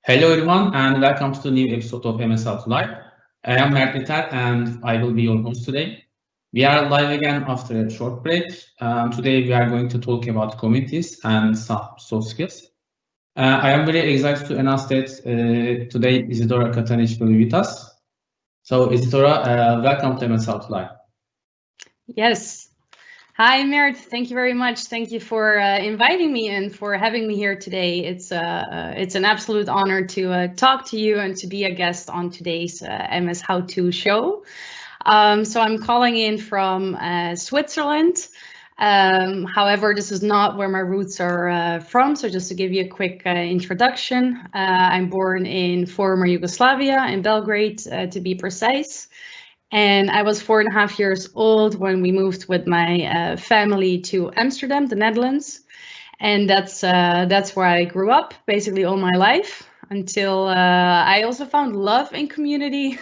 Hello everyone and welcome to the new episode of MS Out Live. I am Mert and I will be your host today. We are live again after a short break. Today we are going to talk about communities and some soft skills. I am very excited to announce that today Isidora Katanic will be with us. So Isidora, welcome to MS Out Live. Yes. Hi, Mert. Thank you very much. Thank you for inviting me and for having me here today. It's an absolute honor to talk to you and to be a guest on today's MS How To show. So I'm calling in from Switzerland. However, this is not where my roots are from. So just to give you a quick introduction, I'm born in former Yugoslavia, in Belgrade, to be precise. And I was 4.5 years old when we moved with my family to Amsterdam, the Netherlands. And that's where I grew up basically all my life until I also found love in community.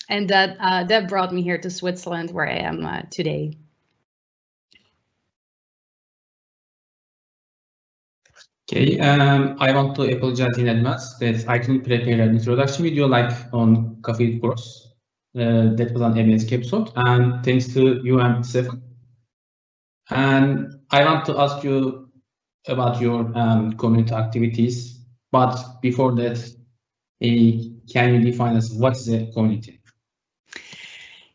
And that brought me here to Switzerland, where I am today. Okay, I want to apologize in advance that I couldn't prepare an introduction video like on Coffee Course. That was an MS episode, and thanks to you and Stefan. And I want to ask you about your community activities, but before that, can you define us what is a community?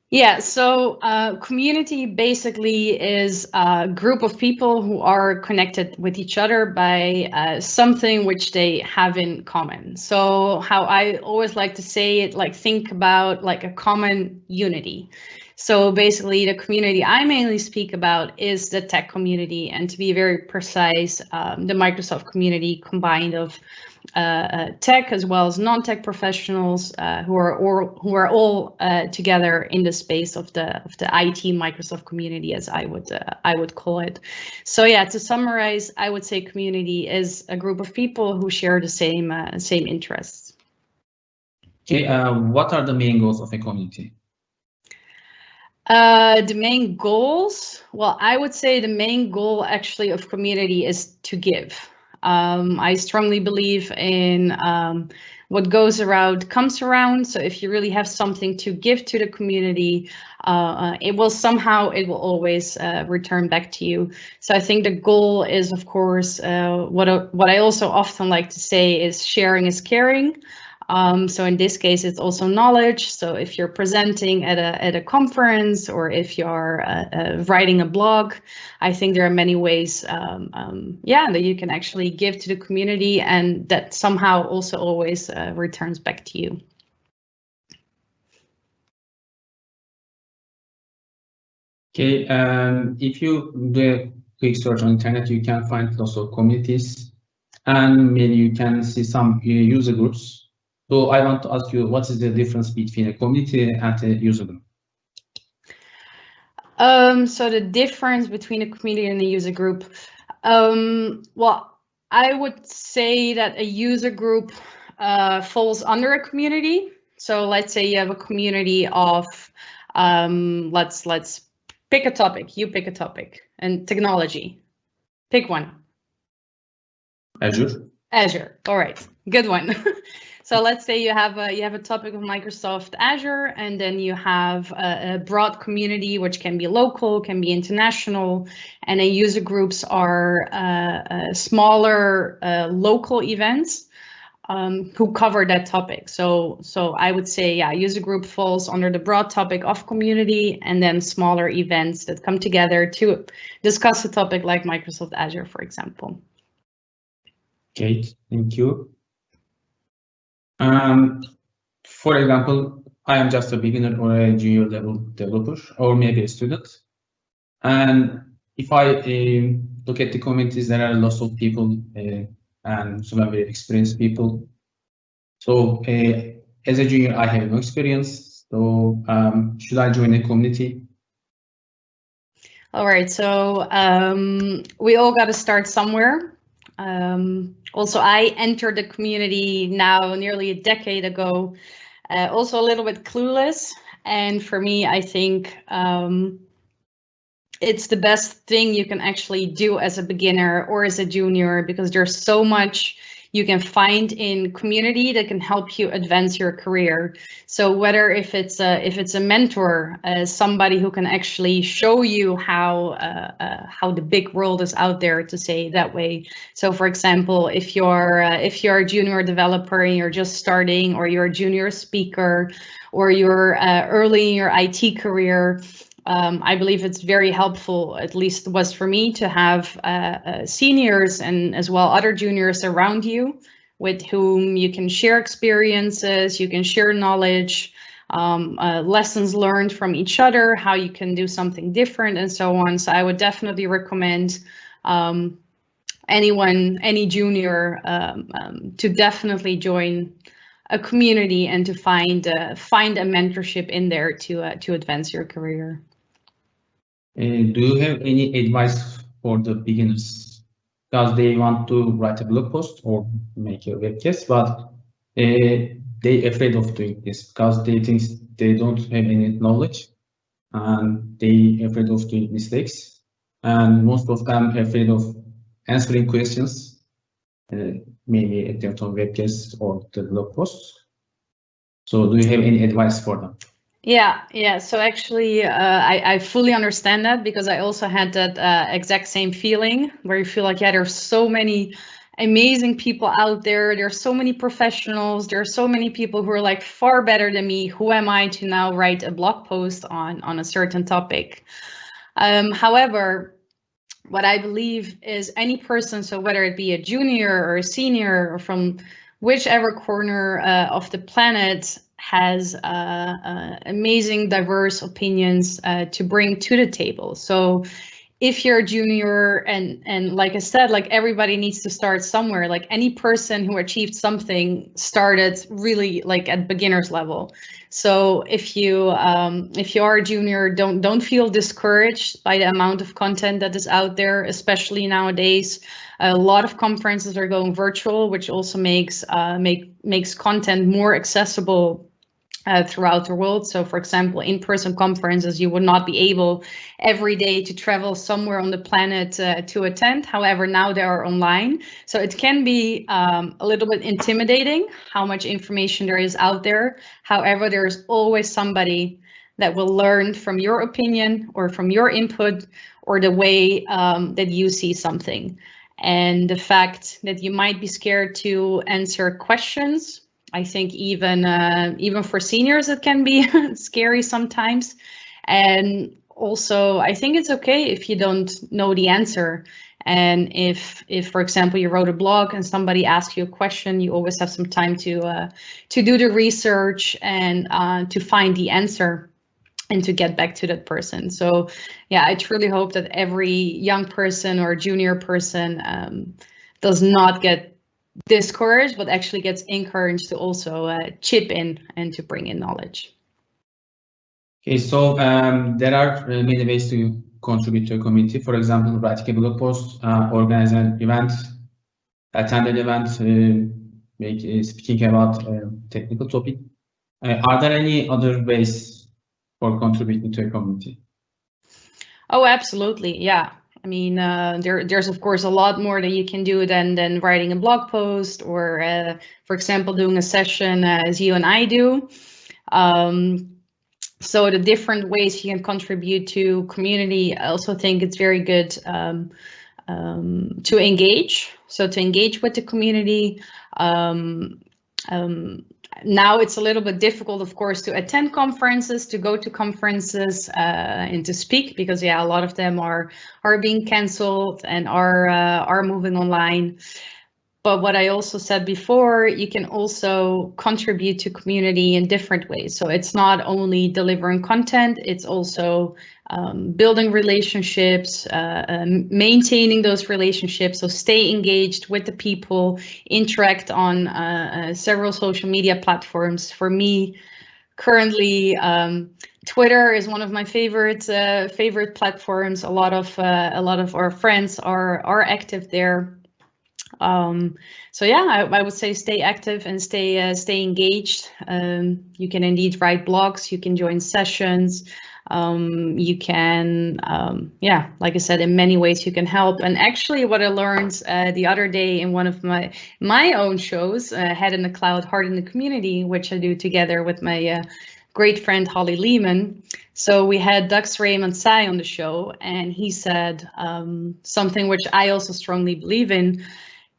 Yeah, so community basically is a group of people who are connected with each other by something which they have in common. So how I always like to say it, like think about like a common unity. So basically the community I mainly speak about is the tech community, and to be very precise, the Microsoft community combined of tech as well as non-tech professionals who are all together in the space of the IT Microsoft community, as I would call it. So yeah, to summarize, I would say community is a group of people who share the same interests. Okay, what are the main goals of a community? The main goals, well, I would say the main goal actually of community is to give. I strongly believe in what goes around comes around. So if you really have something to give to the community, it will always return back to you. So I think the goal is, of course, what I also often like to say is sharing is caring. So in this case, it's also knowledge. So if you're presenting at a conference, or if you're writing a blog, I think there are many ways, that you can actually give to the community, and that somehow also always returns back to you. Okay, if you do a quick search on internet, you can find lots of communities, and maybe you can see some user groups. So I want to ask you, what is the difference between a community and a user group? So the difference between a community and a user group, well, I would say that a user group falls under a community. So let's say you have a community of, let's pick a topic. You pick a topic, and technology. Pick one. Azure. Azure. All right, good one. So let's say you have a topic of Microsoft Azure, and then you have a broad community, which can be local, can be international, and then user groups are smaller local events who cover that topic. So I would say, yeah, user group falls under the broad topic of community, and then smaller events that come together to discuss a topic like Microsoft Azure, for example. Okay, thank you. For example, I am just a beginner or a junior level developer, or maybe a student. And if I look at the communities, there are lots of people and some very experienced people. So as a junior, I have no experience. So should I join a community? All right, so we all got to start somewhere. Also, I entered the community now nearly a decade ago, also a little bit clueless. And for me, I think it's the best thing you can actually do as a beginner or as a junior, because there's so much you can find in community that can help you advance your career. So whether if it's a mentor, somebody who can actually show you how the big world is out there, to say it that way. So for example, if you're a junior developer and you're just starting, or you're a junior speaker, or you're early in your IT career, I believe it's very helpful, at least was for me, to have seniors and as well other juniors around you with whom you can share experiences, you can share knowledge, lessons learned from each other, how you can do something different, and so on. So I would definitely recommend any junior to definitely join a community and to find a mentorship in there to advance your career. Do you have any advice for the beginners? Because they want to write a blog post or make a webcast, but they afraid of doing this because they think they don't have any knowledge and they afraid of doing mistakes. And most of them afraid of answering questions, maybe at their own webcasts or the blog posts. So do you have any advice for them? Yeah. So actually, I fully understand that, because I also had that exact same feeling where you feel like, yeah, there's so many amazing people out there. There's so many professionals. There are so many people who are like far better than me. Who am I to now write a blog post on a certain topic? However, what I believe is any person, so whether it be a junior or a senior or from whichever corner of the planet, has amazing, diverse opinions to bring to the table. So if you're a junior, and like I said, like everybody needs to start somewhere. Like any person who achieved something started really like at beginner's level. So if you are a junior, don't feel discouraged by the amount of content that is out there, especially nowadays. A lot of conferences are going virtual, which also makes content more accessible throughout the world. So for example, in-person conferences, you would not be able every day to travel somewhere on the planet to attend. However, now they are online. So it can be a little bit intimidating how much information there is out there. However, there's always somebody that will learn from your opinion or from your input or the way that you see something. And the fact that you might be scared to answer questions, I think even for seniors, it can be scary sometimes. And also, I think it's okay if you don't know the answer. And if for example, you wrote a blog and somebody asks you a question, you always have some time to do the research and to find the answer and to get back to that person. So yeah, I truly hope that every young person or junior person does not get discouraged, but actually gets encouraged to also chip in and to bring in knowledge. Okay, so there are many ways to contribute to a community. For example, writing a blog post, organize an event, attend an event, speaking about a technical topic. Are there any other ways for contributing to a community? Oh, absolutely, yeah. I mean, there's of course a lot more that you can do than writing a blog post or, for example, doing a session as you and I do. So the different ways you can contribute to community, I also think it's very good to engage. So to engage with the community. Now it's a little bit difficult, of course, to attend conferences, to go to conferences and to speak, because yeah, a lot of them are being cancelled and are moving online. But what I also said before, you can also contribute to community in different ways. So it's not only delivering content, it's also building relationships, maintaining those relationships. So stay engaged with the people, interact on several social media platforms. For me, currently, Twitter is one of my favorite platforms. A lot of our friends are active there. So yeah, I would say stay active and stay engaged. You can indeed write blogs, you can join sessions, You can, yeah, like I said, in many ways you can help. And actually what I learned the other day in one of my own shows, Head in the Cloud, Heart in the Community, which I do together with my great friend Holly Lehman. So we had Dux Raymond Sai on the show, and he said something which I also strongly believe in.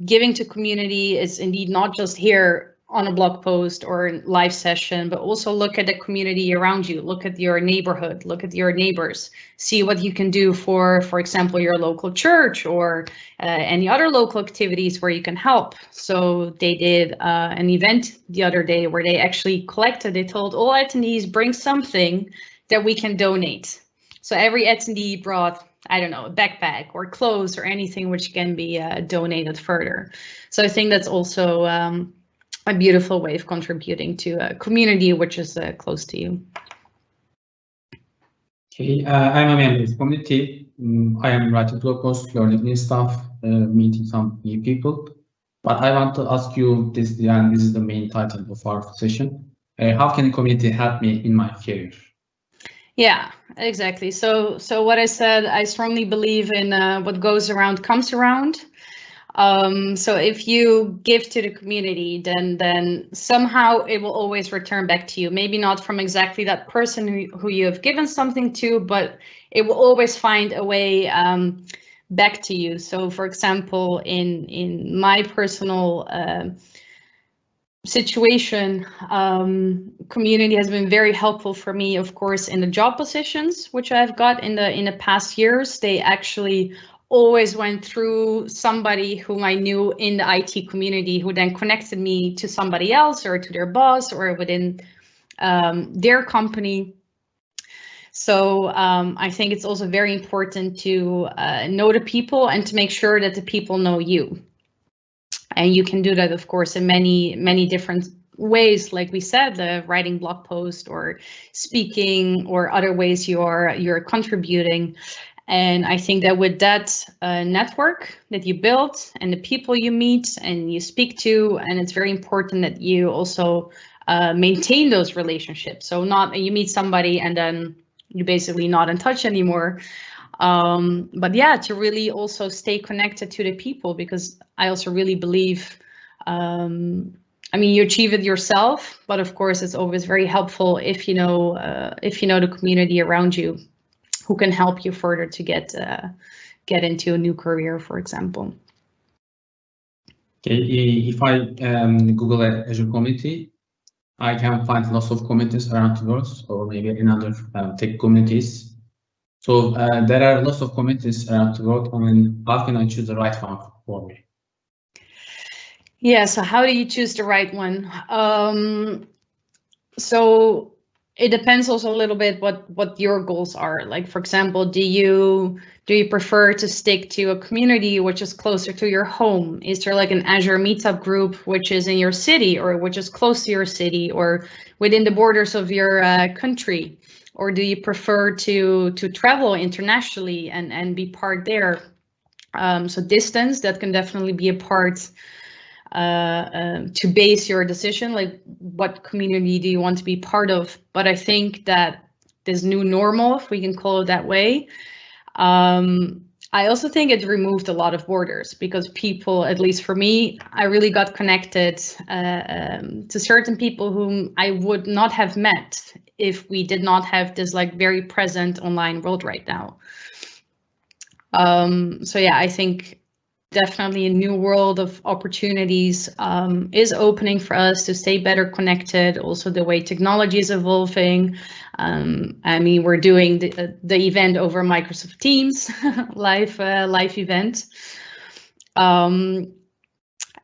Giving to community is indeed not just here on a blog post or live session, but also look at the community around you, look at your neighborhood, look at your neighbors, see what you can do for example, your local church or any other local activities where you can help. So they did an event the other day where they actually collected, they told all attendees, bring something that we can donate. So every attendee brought, I don't know, a backpack or clothes or anything which can be donated further. So I think that's also a beautiful way of contributing to a community which is close to you. Okay, I'm a member of the community. I am writing blog posts, learning new stuff, meeting some new people. But I want to ask you this, and this is the main title of our session. How can the community help me in my career? Yeah, exactly. So what I said, I strongly believe in what goes around comes around. So if you give to the community, then somehow it will always return back to you. Maybe not from exactly that person who you have given something to, but it will always find a way back to you. So for example, in my personal situation, community has been very helpful for me, of course, in the job positions which I've got in the past years. They actually always went through somebody whom I knew in the IT community, who then connected me to somebody else or to their boss or within their company. So I think it's also very important to know the people and to make sure that the people know you. And you can do that, of course, in many different ways, like we said, writing blog posts or speaking or other ways you're contributing. And I think that with that network that you build and the people you meet and you speak to, and it's very important that you also maintain those relationships. So not you meet somebody and then you're basically not in touch anymore. But yeah, to really also stay connected to the people, because I also really believe, I mean, you achieve it yourself, but of course it's always very helpful if you know the community around you who can help you further to get into a new career, for example. Okay, if I Google Azure community, I can find lots of communities around the world, or maybe in other tech communities. So there are lots of communities around the world, and how can I choose the right one for me? Yeah, so how do you choose the right one? So it depends also a little bit what your goals are. Like, for example, do you prefer to stick to a community which is closer to your home? Is there like an Azure meetup group which is in your city or which is close to your city or within the borders of your country? Or do you prefer to travel internationally and be part there? So distance, that can definitely be a part to base your decision, like what community do you want to be part of. But I think that this new normal, if we can call it that way, I also think it removed a lot of borders, because people, at least for me, I really got connected to certain people whom I would not have met if we did not have this like very present online world right now. So yeah, I think definitely a new world of opportunities is opening for us to stay better connected. Also, the way technology is evolving. I mean, we're doing the event over Microsoft Teams, live event.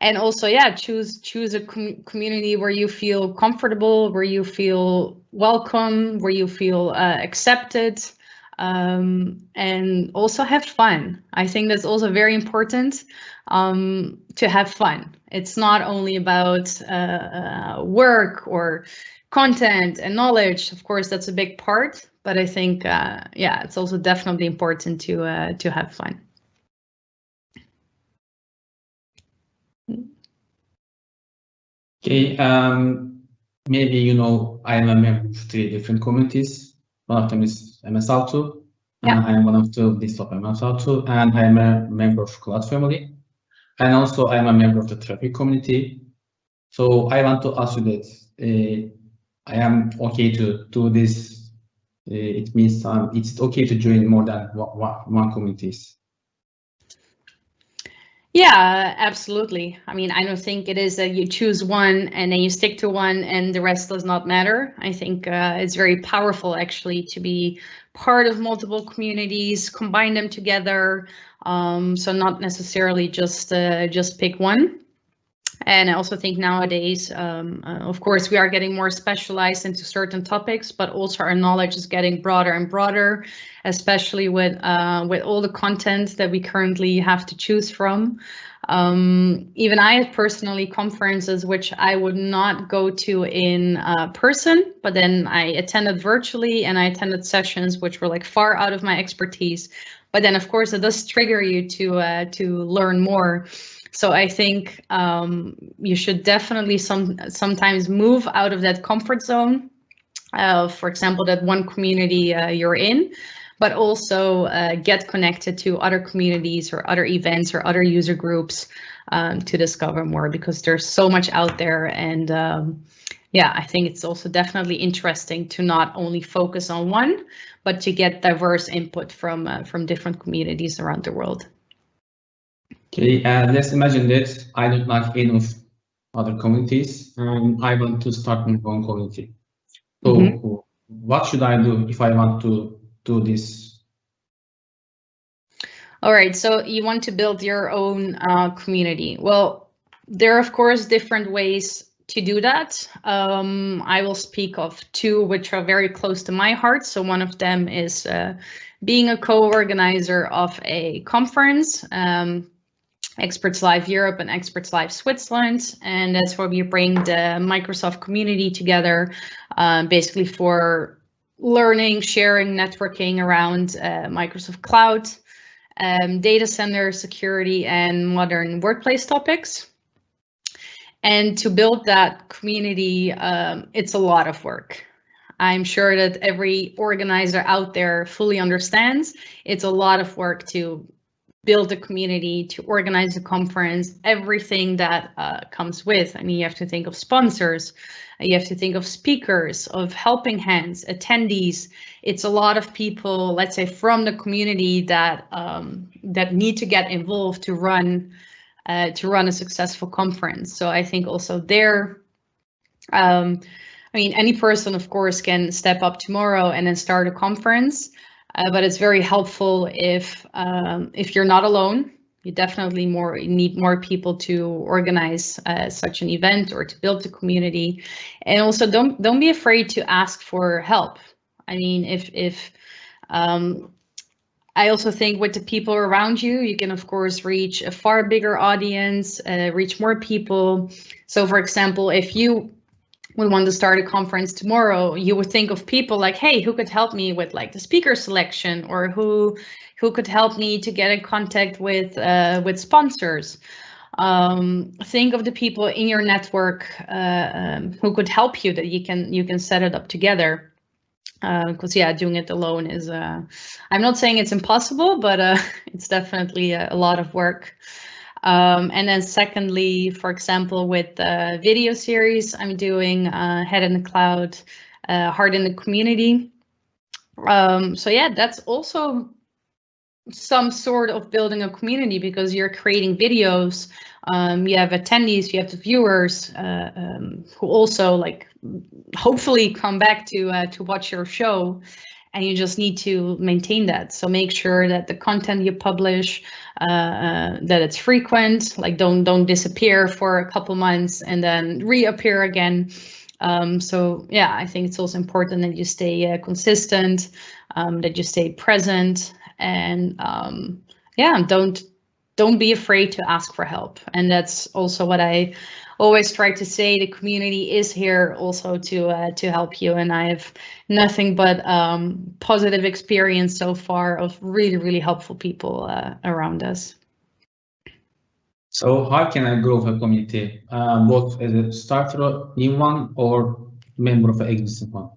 And also, yeah, choose a community where you feel comfortable, where you feel welcome, where you feel accepted. And also have fun. I think that's also very important, to have fun. It's not only about work or content and knowledge. Of course, that's a big part, but I think, yeah, it's also definitely important to have fun. Okay, maybe I am a member of 3 different communities. One of them is MSL2. Yeah. I am one of the list of MSL2, and I am a member of Cloud family. And also I am a member of the traffic community. So I want to ask you that I am okay to do this. It means it's okay to join more than one communities. Yeah, absolutely. I mean, I don't think it is that you choose one and then you stick to one and the rest does not matter. I think it's very powerful actually to be part of multiple communities, combine them together. So not necessarily just pick one. And I also think nowadays, of course, we are getting more specialized into certain topics, but also our knowledge is getting broader and broader, especially with all the content that we currently have to choose from. Even I have personally conferences which I would not go to in person, but then I attended virtually and I attended sessions which were like far out of my expertise. But then, of course, it does trigger you to learn more. So I think you should definitely sometimes move out of that comfort zone, for example, that one community you're in, but also get connected to other communities or other events or other user groups to discover more, because there's so much out there. And yeah, I think it's also definitely interesting to not only focus on one, but to get diverse input from different communities around the world. Okay, let's imagine that I don't like any of other communities and I want to start my own community. So what should I do if I want to do this? All right, so you want to build your own community. Well, there are, of course, different ways to do that. I will speak of two which are very close to my heart. So one of them is being a co-organizer of a conference, Experts Live Europe and Experts Live Switzerland. And that's where we bring the Microsoft community together, basically for learning, sharing, networking around Microsoft Cloud, data center security, and modern workplace topics. And to build that community, it's a lot of work. I'm sure that every organizer out there fully understands it's a lot of work to build a community, to organize a conference, everything that comes with. I mean, you have to think of sponsors, you have to think of speakers, of helping hands, attendees. It's a lot of people, let's say, from the community that that need to get involved to run a successful conference. So I think also there, I mean, any person, of course, can step up tomorrow and then start a conference. But it's very helpful if you're not alone. You definitely need more people to organize such an event or to build the community. And also don't be afraid to ask for help. I mean, if I also think with the people around you, you can, of course, reach a far bigger audience, reach more people. So, for example, if you would want to start a conference tomorrow, you would think of people like, hey, who could help me with like the speaker selection, or who could help me to get in contact with sponsors. Think of the people in your network who could help you, that you can set it up together. Because yeah, doing it alone is, I'm not saying it's impossible, but it's definitely a lot of work. And then secondly, for example, with the video series I'm doing, Head in the Cloud, Heart in the Community. So yeah, that's also some sort of building a community, because you're creating videos. You have attendees, you have the viewers who also like hopefully come back to watch your show. And you just need to maintain that. So make sure that the content you publish, that it's frequent, like don't disappear for a couple months and then reappear again. So yeah, I think it's also important that you stay consistent, that you stay present, and yeah, don't be afraid to ask for help. And that's also what I always try to say. The community is here also to help you, and I have nothing but positive experience so far of really helpful people around us. So how can I grow a community, both as a starter, new one, or member of an existing one?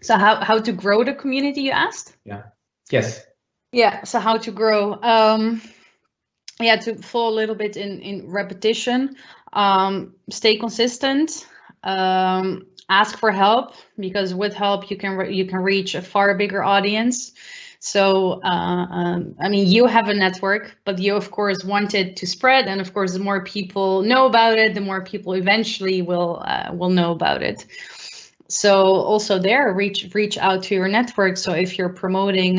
So how to grow the community, you asked? Yeah. Yes. Yeah. So how to grow? Yeah, to fall a little bit in repetition. Stay consistent. Ask for help, because with help you can reach a far bigger audience. So I mean, you have a network, but you of course want it to spread, and of course the more people know about it, the more people eventually will know about it. So also there, reach out to your network. So if you're promoting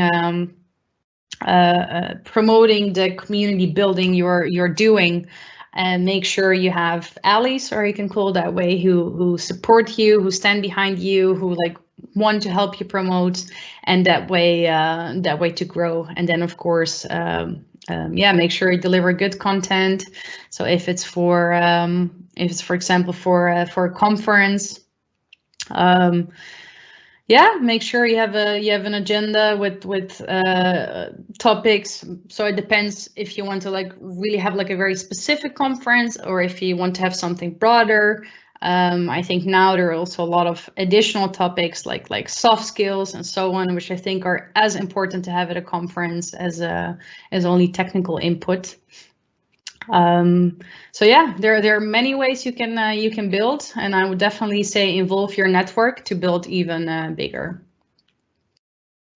promoting the community building you're doing, and make sure you have allies, or you can call it that way, who support you, who stand behind you, who like want to help you promote, and that way to grow. And then of course yeah, make sure you deliver good content. So if it's for example for a conference, yeah, make sure you have an agenda with topics. So it depends if you want to like really have like a very specific conference, or if you want to have something broader. I think now there are also a lot of additional topics like soft skills and so on, which I think are as important to have at a conference as only technical input. So yeah, there are many ways you can build, and I would definitely say involve your network to build even bigger.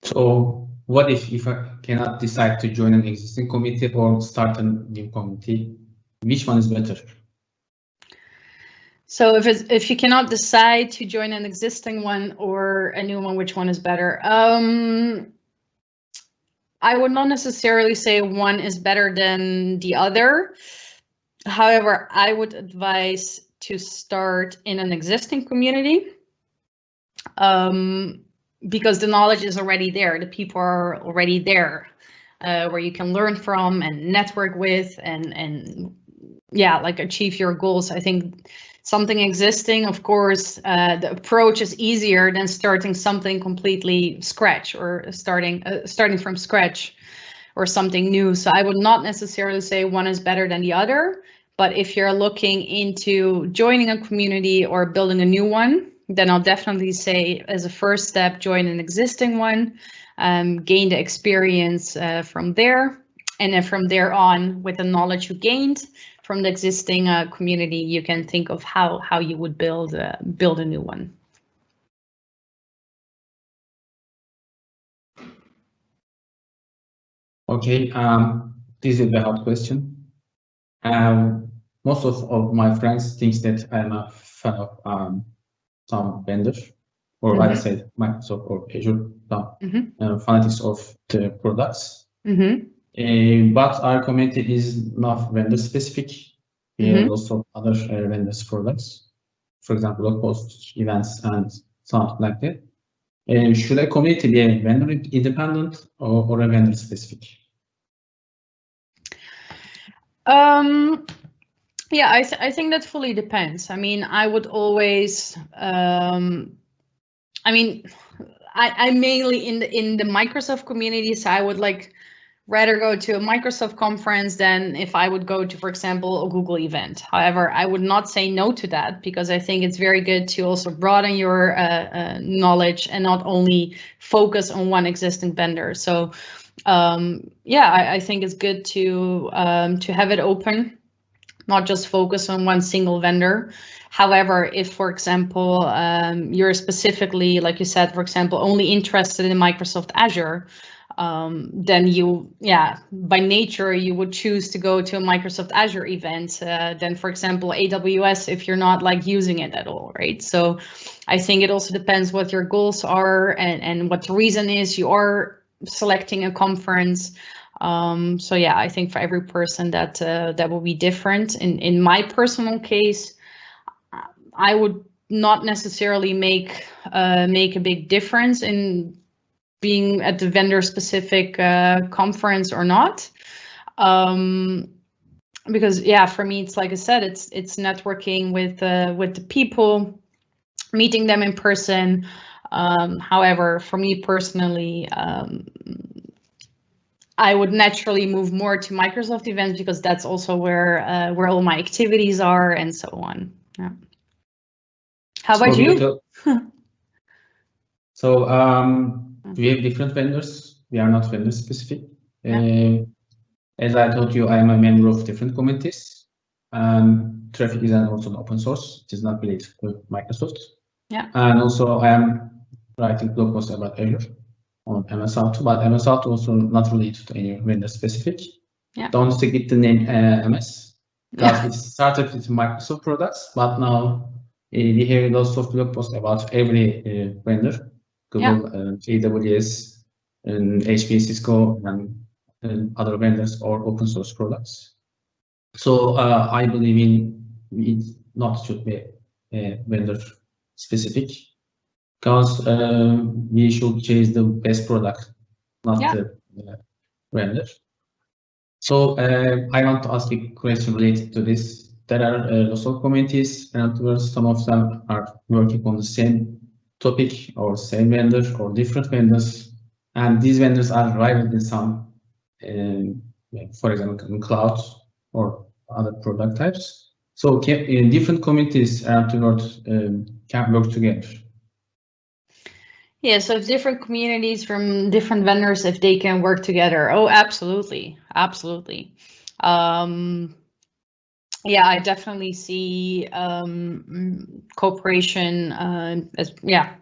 So what if I cannot decide to join an existing community or start a new community? Which one is better? So if you cannot decide to join an existing one or a new one, which one is better? I would not necessarily say one is better than the other. However, I would advise to start in an existing community, because the knowledge is already there. The people are already there, where you can learn from and network with, and yeah, like achieve your goals. I think something existing, of course, the approach is easier than starting something completely scratch, or starting from scratch, or something new. So I would not necessarily say one is better than the other. But if you're looking into joining a community or building a new one, then I'll definitely say as a first step, join an existing one, gain the experience from there. And then from there on, with the knowledge you gained from the existing community, you can think of how you would build a new one. Okay, this is a hard question. Most of my friends think that I'm a fan of some vendors, or like I said, Microsoft or Azure, some fanatics of the products. But our community is not vendor specific. We have also other vendors products, for example, blog posts, events, and something like that. Should a community be a vendor independent or a vendor specific? Yeah, I think that fully depends. I mean, I would always, I mean, I'm mainly in the Microsoft community, so I would like rather go to a Microsoft conference than if I would go to, for example, a Google event. However, I would not say no to that, because I think it's very good to also broaden your knowledge and not only focus on one existing vendor. So yeah, I think it's good to have it open, not just focus on one single vendor. However, if, for example, you're specifically, like you said, for example, only interested in Microsoft Azure, then you, yeah, by nature, you would choose to go to a Microsoft Azure event than, for example, AWS, if you're not like using it at all, right? So I think it also depends what your goals are and what the reason is you are selecting a conference. So yeah, I think for every person that will be different. In my personal case, I would not necessarily make a big difference in being at the vendor specific conference or not, because yeah, for me, it's like I said, it's networking with the people, meeting them in person. However, for me personally, I would naturally move more to Microsoft events, because that's also where all my activities are and so on. Yeah. How about you? So we have different vendors. We are not vendor specific. As I told you, I am a member of different communities. Traffic is also an open source. It is not related to Microsoft. Yeah. And also I am writing blog posts about Azure on MS Auto, but MS Auto also not related to any vendor specific. Yeah. Don't forget the name MS, because it started with Microsoft products, but now we have lots of blog posts about every vendor, Google, AWS, and HP, Cisco, and other vendors or open source products. So I believe in it not should be vendor specific, because we should chase the best product, not the vendor. So I want to ask a question related to this. There are lots of communities, and some of them are working on the same topic or same vendor or different vendors, and these vendors are rival in some, for example, in cloud or other product types. So in different communities around the world can work together. Yeah, so if different communities from different vendors, if they can work together, oh, absolutely, absolutely. Yeah, I definitely see cooperation as,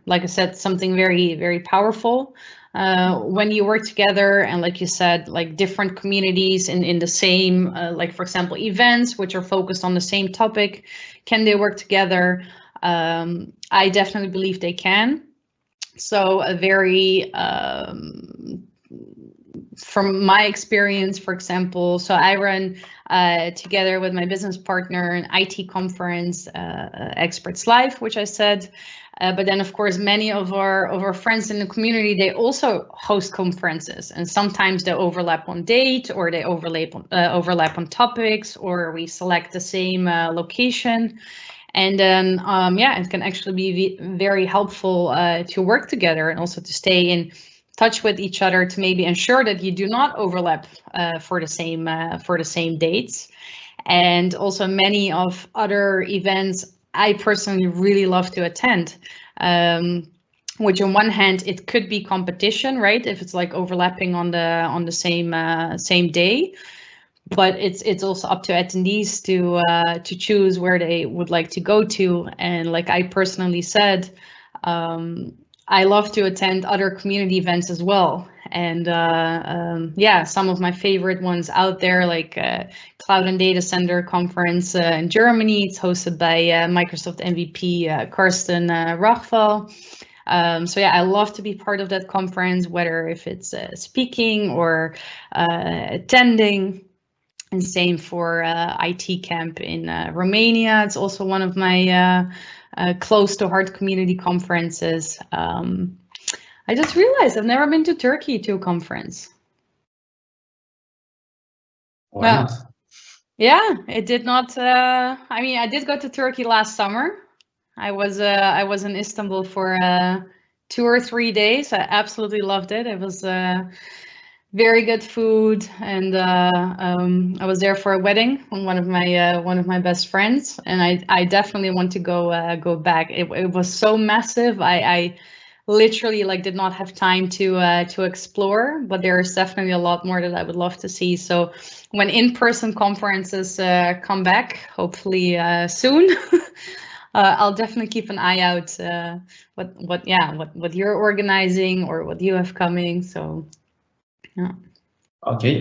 like I said, something very, very powerful. When you work together and, like you said, like different communities in the same, like for example, events which are focused on the same topic, can they work together? I definitely believe they can. So a very, from my experience, for example, so I run together with my business partner an IT conference, Experts Live, which I said. But then, of course, many of our friends in the community, they also host conferences, and sometimes they overlap on date, or they overlap on topics, or we select the same location. And then, it can actually be very helpful to work together and also to stay in touch with each other to maybe ensure that you do not overlap for the same dates. And also many of other events I personally really love to attend. Which on one hand, it could be competition, right? If it's like overlapping on the same day. But it's also up to attendees to choose where they would like to go to. And like I personally said, I love to attend other community events as well. And some of my favorite ones out there, like Cloud and Data Center Conference in Germany. It's hosted by Microsoft MVP Karsten Rachval. I love to be part of that conference, whether if it's speaking or attending. And same for IT Camp in Romania. It's also one of my close to heart community conferences. I just realized I've never been to Turkey to a conference. Why not? Yeah, it did not. I mean, I did go to Turkey last summer. I was in Istanbul for 2 or 3 days. I absolutely loved it. It was very good food, and I was there for a wedding on one of my best friends, and I definitely want to go back. It was so massive. I literally did not have time to explore, but there is definitely a lot more that I would love to see. So when in-person conferences come back, hopefully soon. I'll definitely keep an eye out what you're organizing or what you have coming. So. Yeah. Okay.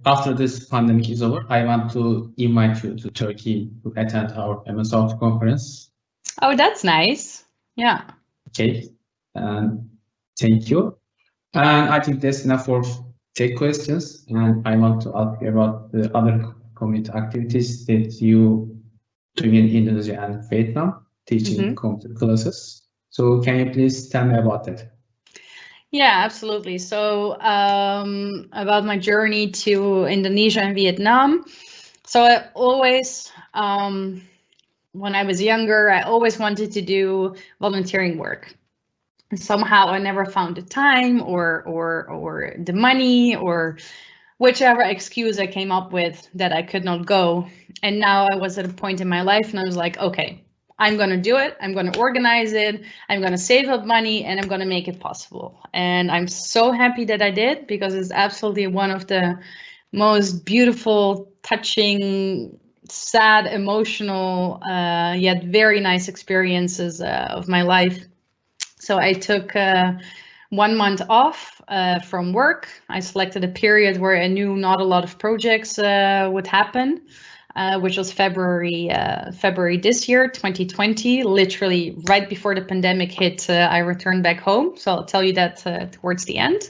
After this pandemic is over, I want to invite you to Turkey to attend our MS Auto conference. Oh, that's nice. Yeah. Okay. Thank you. And I think that's enough for tech questions. And I want to ask you about the other community activities that you do in Indonesia and Vietnam, teaching computer classes. So can you please tell me about that? Yeah, absolutely. So about my journey to Indonesia and Vietnam. So I always, when I was younger, I always wanted to do volunteering work. And somehow I never found the time or the money or whichever excuse I came up with that I could not go. And now I was at a point in my life and I was like, okay, I'm going to do it. I'm going to organize it. I'm going to save up money and I'm going to make it possible. And I'm so happy that I did, because it's absolutely one of the most beautiful, touching, sad, emotional, yet very nice experiences of my life. So I took 1 month off from work. I selected a period where I knew not a lot of projects would happen. Which was February this year, 2020, literally right before the pandemic hit. I returned back home, so I'll tell you that towards the end.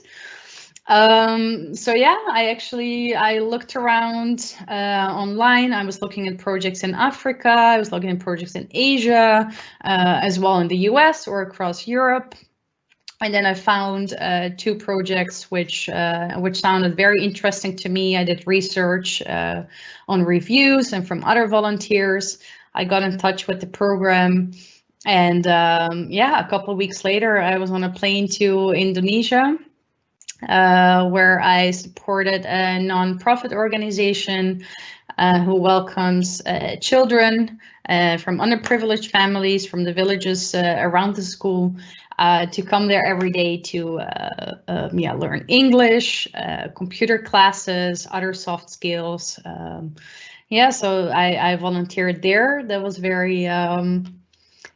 So yeah, I looked around online. I was looking at projects in Africa. I was looking at projects in Asia, as well in the US or across Europe. And then I found 2 projects which sounded very interesting to me. I did research on reviews and from other volunteers. I got in touch with the program, and yeah, a couple of weeks later, I was on a plane to Indonesia, where I supported a nonprofit organization who welcomes children from underprivileged families from the villages around the school to come there every day to learn English, computer classes, other soft skills. So I volunteered there. That was very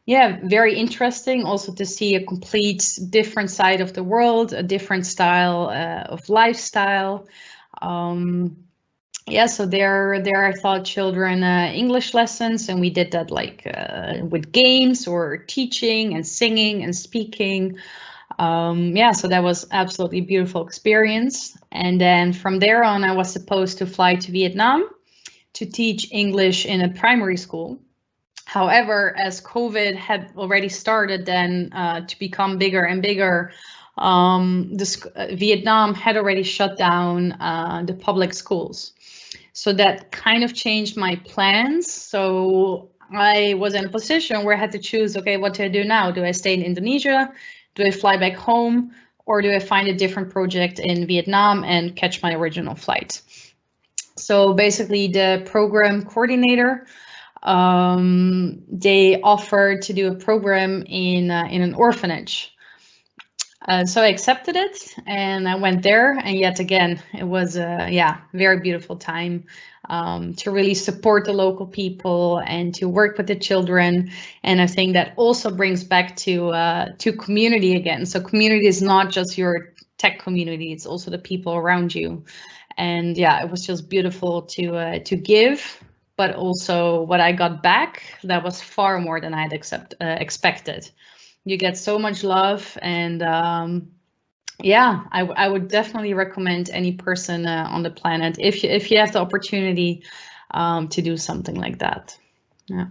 very interesting also to see a complete different side of the world, a different style of lifestyle. So there I taught children English lessons, and we did that like with games or teaching and singing and speaking. So that was absolutely beautiful experience. And then from there on, I was supposed to fly to Vietnam to teach English in a primary school. However, as COVID had already started then to become bigger and bigger, Vietnam had already shut down the public schools. So that kind of changed my plans. So I was in a position where I had to choose, okay, what do I do now? Do I stay in Indonesia? Do I fly back home? Or do I find a different project in Vietnam and catch my original flight? So basically the program coordinator, they offered to do a program in an orphanage. So I accepted it and I went there, and yet again, it was a very beautiful time to really support the local people and to work with the children. And I think that also brings back to community again. So community is not just your tech community, it's also the people around you. And yeah, it was just beautiful to give, but also what I got back, that was far more than I had expected. You get so much love, and I would definitely recommend any person on the planet if you have the opportunity to do something like that. Yeah.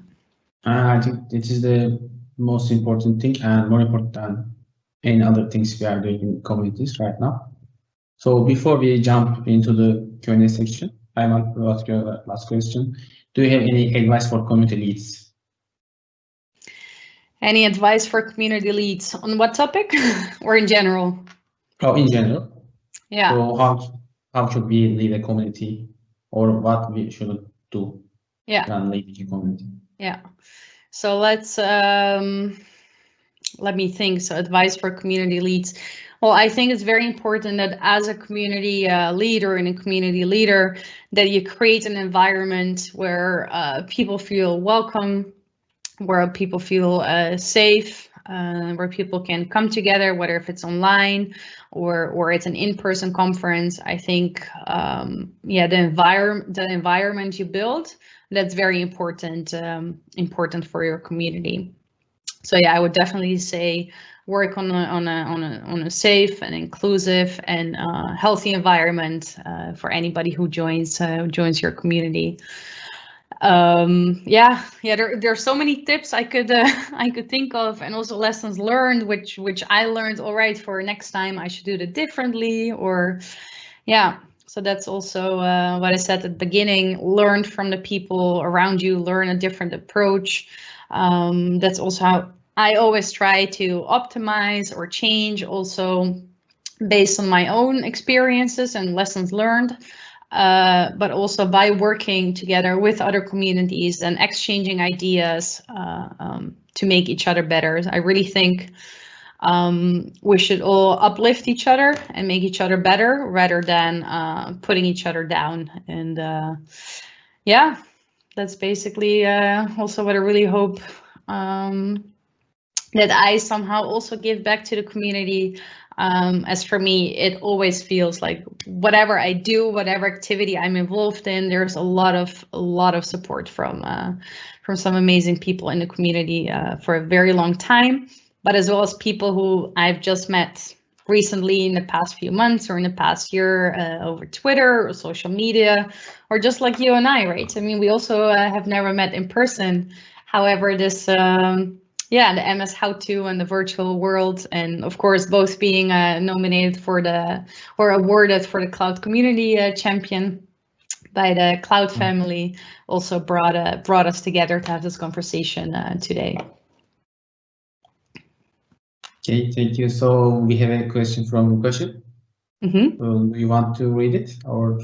I think this is the most important thing, and more important than any other things we are doing in communities right now. So before we jump into the Q&A section, I want to ask you a last question. Do you have any advice for community leads? Any advice for community leads on what topic or in general? Oh, in general. Yeah. So how should we lead a community, or what we should do when leading a community? Yeah. So let me think. So advice for community leads. Well, I think it's very important that as a community leader and a community leader, that you create an environment where people feel welcome, where people feel safe, where people can come together, whether if it's online or it's an in-person conference. I think, the environment you build, that's very important, important for your community. So yeah, I would definitely say work on a safe and inclusive and healthy environment for anybody who joins your community. There are so many tips I could think of, and also lessons learned, which I learned, all right, for next time I should do it differently, or so that's also what I said at the beginning. Learn from the people around you, learn a different approach. That's also how I always try to optimize or change, also based on my own experiences and lessons learned. but also by working together with other communities and exchanging ideas to make each other better. I really think we should all uplift each other and make each other better rather than putting each other down. And yeah, that's basically also what I really hope that I somehow also give back to the community. As for me, it always feels like whatever I do, whatever activity I'm involved in, there's a lot of support from some amazing people in the community for a very long time, but as well as people who I've just met recently in the past few months or in the past year over Twitter or social media, or just like you and I, right? I mean, we also have never met in person. However, this yeah, the MS How To and the virtual world, and of course both being nominated for or awarded for the Cloud Community Champion by the Cloud family, also brought us together to have this conversation today. Okay, thank you. So we have a question from Lukasha. Do you want to read it, or?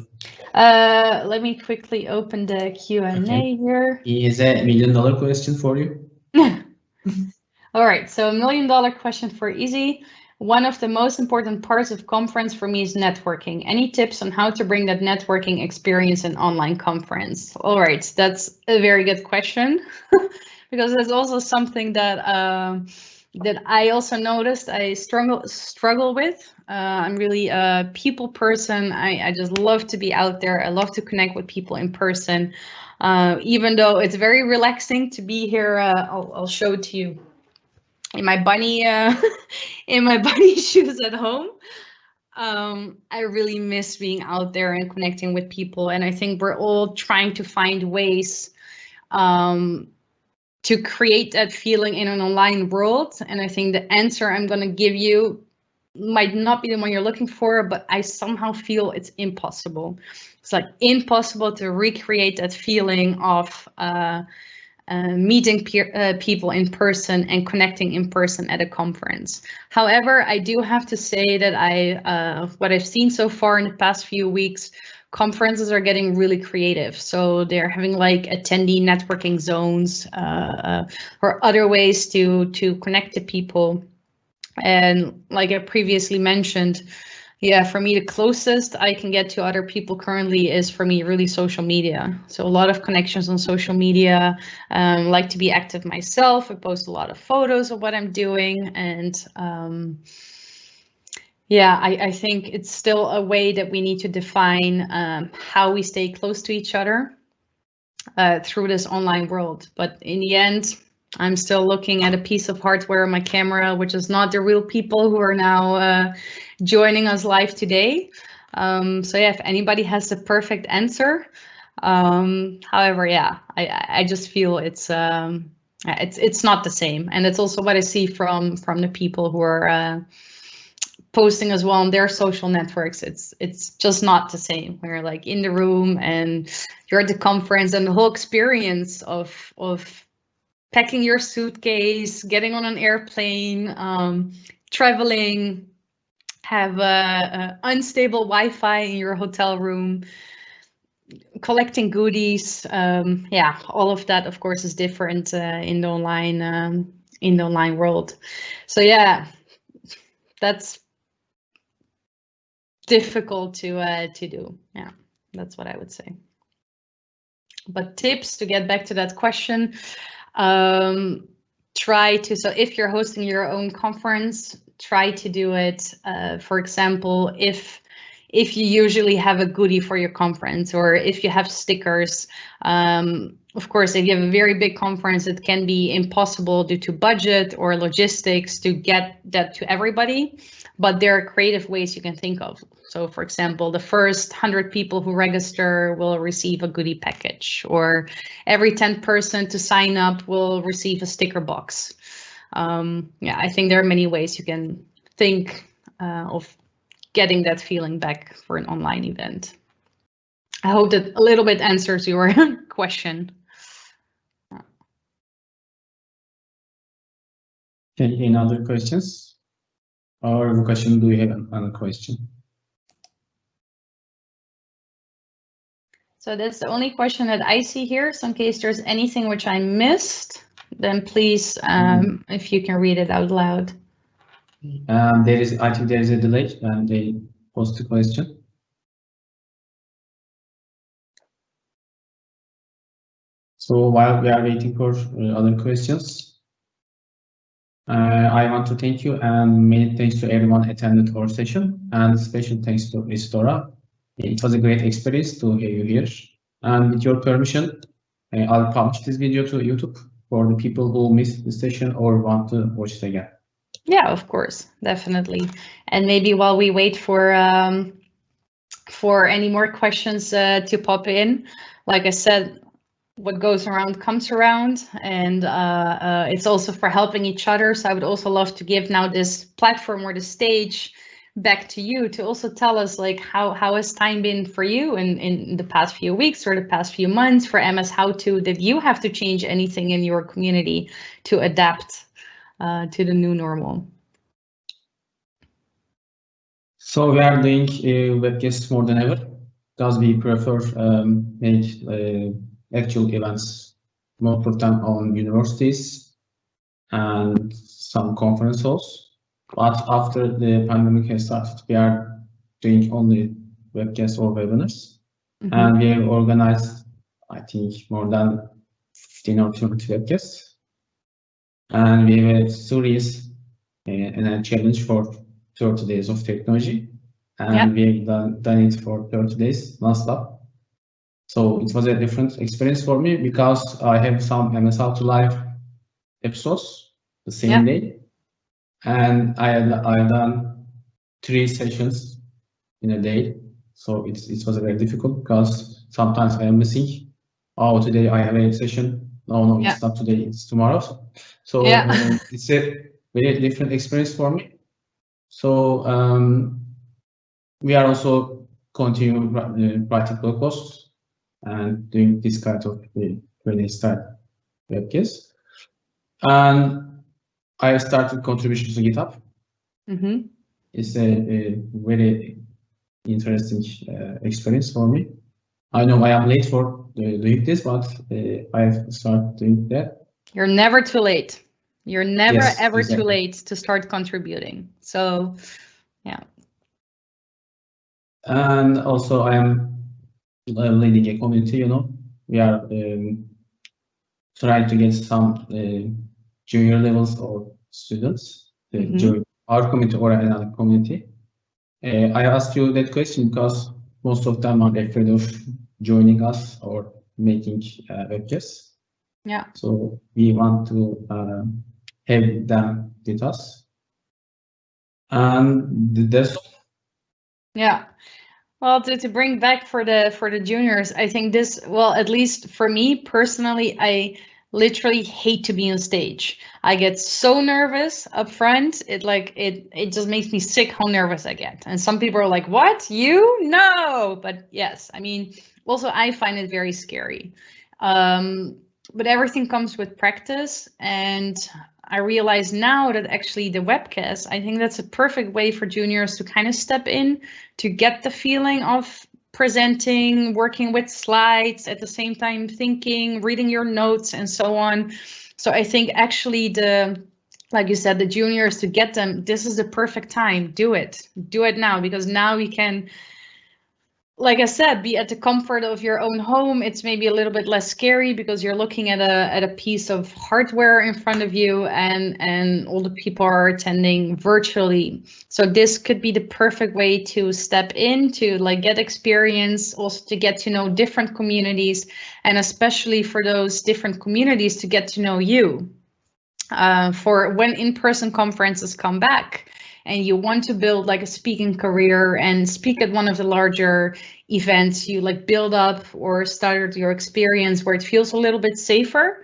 Let me quickly open the Q&A here. He has a $1 million question for you. All right, so $1 million question for Izzy. One of the most important parts of conference for me is networking. Any tips on how to bring that networking experience in online conference? All right, that's a very good question because that's also something that that I also noticed I struggle with. I'm really a people person. I just love to be out there. I love to connect with people in person. Even though it's very relaxing to be here, I'll show it to you in my bunny shoes at home. I really miss being out there and connecting with people, and I think we're all trying to find ways to create that feeling in an online world. And I think the answer I'm going to give you might not be the one you're looking for, but I somehow feel it's impossible. It's like impossible to recreate that feeling of meeting people in person and connecting in person at a conference. However, I do have to say that what I've seen so far in the past few weeks, conferences are getting really creative. So they're having like attendee networking zones or other ways to connect to people. And like I previously mentioned, yeah, for me, the closest I can get to other people currently is for me really social media. So a lot of connections on social media, like to be active myself. I post a lot of photos of what I'm doing. And yeah, I think it's still a way that we need to define how we stay close to each other through this online world. But in the end, I'm still looking at a piece of hardware on my camera, which is not the real people who are now joining us live today. So yeah, if anybody has the perfect answer, however, yeah, I just feel it's not the same, and it's also what I see from the people who are posting as well on their social networks. It's just not the same. We're like in the room and you're at the conference, and the whole experience of packing your suitcase, getting on an airplane, traveling, have unstable Wi-Fi in your hotel room, collecting goodies. Yeah, all of that, of course, is different in the online world. So yeah, that's difficult to do. Yeah, that's what I would say. But tips to get back to that question. So if you're hosting your own conference, try to do it. For example, if you usually have a goodie for your conference, or if you have stickers. Of course, if you have a very big conference, it can be impossible due to budget or logistics to get that to everybody, but there are creative ways you can think of. So for example, the first 100 people who register will receive a goodie package, or every 10th person to sign up will receive a sticker box. Yeah, I think there are many ways you can think of getting that feeling back for an online event. I hope that a little bit answers your question. Any other questions? Or question, do you have another question? So that's the only question that I see here. So in case there's anything which I missed, then please, if you can read it out loud. I think there is a delay when they post the question. So while we are waiting for other questions, I want to thank you and many thanks to everyone attended our session, and special thanks to Isidora. It was a great experience to have you here. And with your permission, I'll publish this video to YouTube for the people who missed the session or want to watch it again. Yeah, of course, definitely. And maybe while we wait for any more questions to pop in, like I said, what goes around comes around, and it's also for helping each other. So I would also love to give now this platform or the stage back to you to also tell us, like, how has time been for you in the past few weeks or the past few months? For MS, did you have to change anything in your community to adapt to the new normal? So we are doing webcasts more than ever because we prefer make actual events most of the time on universities and some conference halls. But after the pandemic has started, we are doing only webcasts or webinars. And we have organized, I think, more than 15 or 20 webcasts. And we have a series and a challenge for 30 days of technology. And we have done it for 30 days non-stop. So it was a different experience for me because I have some MS How to Live episodes the same day. And I've done 3 sessions in a day. So it was very difficult because sometimes I am missing. Oh, today I have a session. No, it's not today, it's tomorrow. So it's a very different experience for me. So we are also continuing writing blog posts and doing this kind of training style webcasts. And I started contributions to GitHub. It's a very interesting experience for me. I know I am late for doing this, but I have started doing that. You're never too late. You're never ever too late to start contributing. So, yeah. And also I am leading a community, you know. We are trying to get some junior levels or students to join our community or another community. I asked you that question because most of them are afraid of joining us or making webcasts. Yeah. So we want to have them with us. And that's all. Yeah. Well, to bring back for the juniors, I think this, well, at least for me personally, I literally hate to be on stage. I get so nervous up front. It just makes me sick how nervous I get. And some people are like, what? You? No. But yes, I mean, also I find it very scary. But everything comes with practice. And I realize now that actually the webcast, I think that's a perfect way for juniors to kind of step in, to get the feeling of presenting, working with slides, at the same time thinking, reading your notes and so on. So I think actually like you said, the juniors, to get them, this is the perfect time. Do it now, because now we can, like I said, be at the comfort of your own home. It's maybe a little bit less scary because you're looking at a piece of hardware in front of you, and all the people are attending virtually. So this could be the perfect way to step in, to like get experience, also to get to know different communities, and especially for those different communities to get to know you. For when in-person conferences come back, and you want to build like a speaking career and speak at one of the larger events, you like build up or start your experience where it feels a little bit safer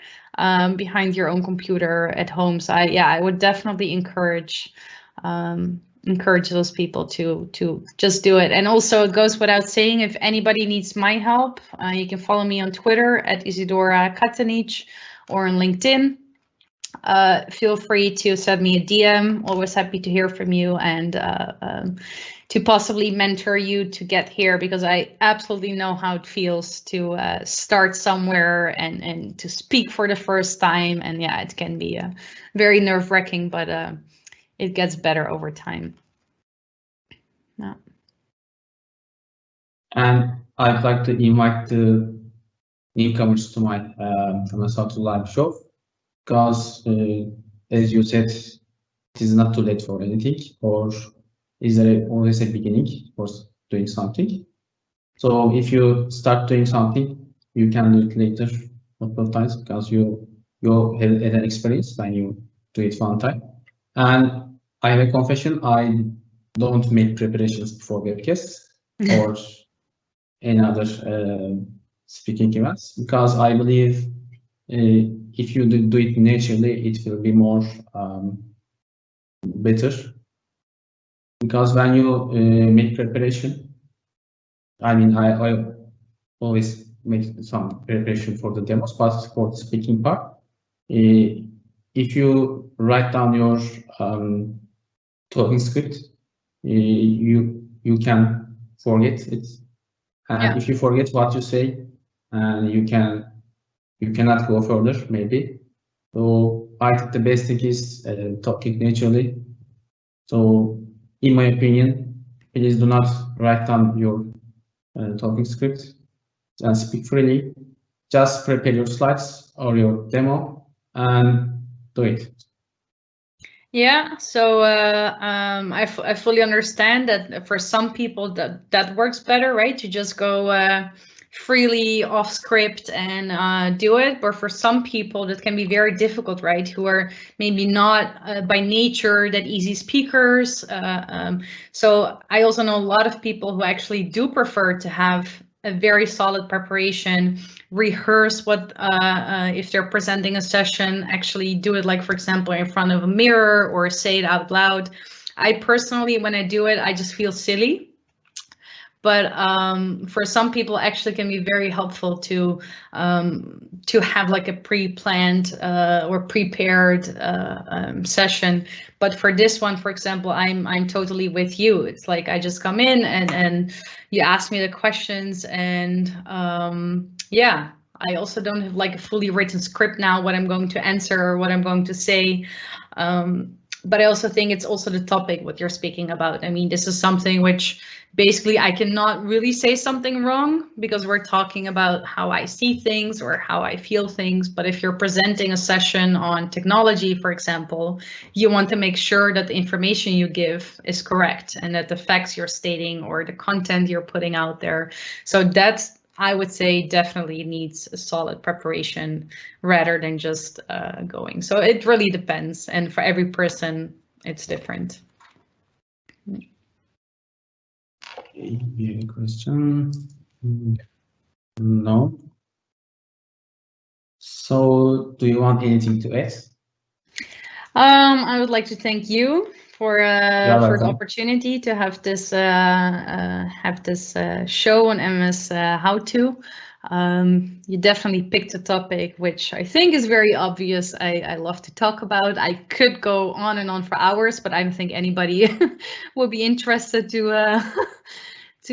behind your own computer at home. So I would definitely encourage those people to just do it. And also it goes without saying, if anybody needs my help, you can follow me on Twitter at Isidora Katanic or on LinkedIn. feel free to send me a DM. Always happy to hear from you and to possibly mentor you to get here, because I absolutely know how it feels to start somewhere and to speak for the first time. And yeah, it can be very nerve-wracking, but it gets better over time. Yeah. And I'd like to invite the newcomers to my How live show, because as you said, it is not too late for anything, or is there always a beginning for doing something? So if you start doing something, you can do it later a couple of times, because you have an experience when you do it one time. And I have a confession: I don't make preparations before webcasts or any other speaking events, because I believe if you do it naturally, it will be more better. Because when you make preparation, I mean, I always make some preparation for the demos, but for the speaking part, if you write down your talking script, you can forget it, and if you forget what you say, you cannot go further, maybe. So I think the best thing is talking naturally. So in my opinion, please do not write down your talking script and speak freely. Just prepare your slides or your demo and do it. Yeah, so I fully understand that for some people that works better, right? To just go freely off script and do it. But for some people that can be very difficult, right? Who are maybe not by nature that easy speakers. So I also know a lot of people who actually do prefer to have a very solid preparation, rehearse what if they're presenting a session, actually do it, like for example in front of a mirror or say it out loud. I personally, when I do it, I just feel silly. But for some people, actually can be very helpful to have like a pre-planned or prepared session. But for this one, for example, I'm totally with you. It's like I just come in and you ask me the questions, and yeah, I also don't have like a fully written script now, what I'm going to answer or what I'm going to say. But I also think it's also the topic what you're speaking about. I mean, this is something which basically I cannot really say something wrong, because we're talking about how I see things or how I feel things. But if you're presenting a session on technology, for example, you want to make sure that the information you give is correct and that the facts you're stating or the content you're putting out there. So that's, I would say, definitely needs a solid preparation rather than just going. So it really depends. And for every person, it's different. Yeah, question? No. So do you want anything to add? I would like to thank you for the opportunity to have this show on MS How To. You definitely picked a topic which I think is very obvious. I love to talk about. I could go on and on for hours, but I don't think anybody will be interested to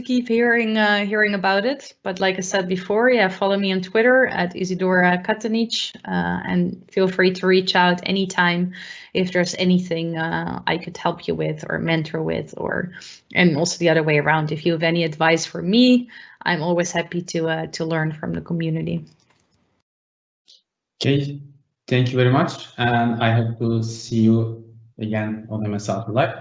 keep hearing about it. But like I said before, yeah, follow me on Twitter at Isidora Katanic, and feel free to reach out anytime if there's anything I could help you with or mentor with, and also the other way around. If you have any advice for me, I'm always happy to learn from the community. Okay, thank you very much, and I hope to see you again on MS How To Live.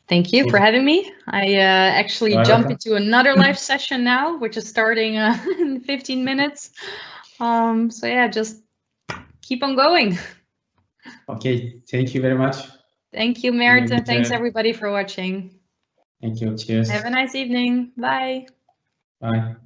Thank you for having me. I actually jump into another live session now, which is starting in 15 minutes. So yeah, just keep on going. Okay, thank you very much. Thank you, Mert, and thanks everybody for watching. Thank you. Cheers. Have a nice evening. Bye. Bye.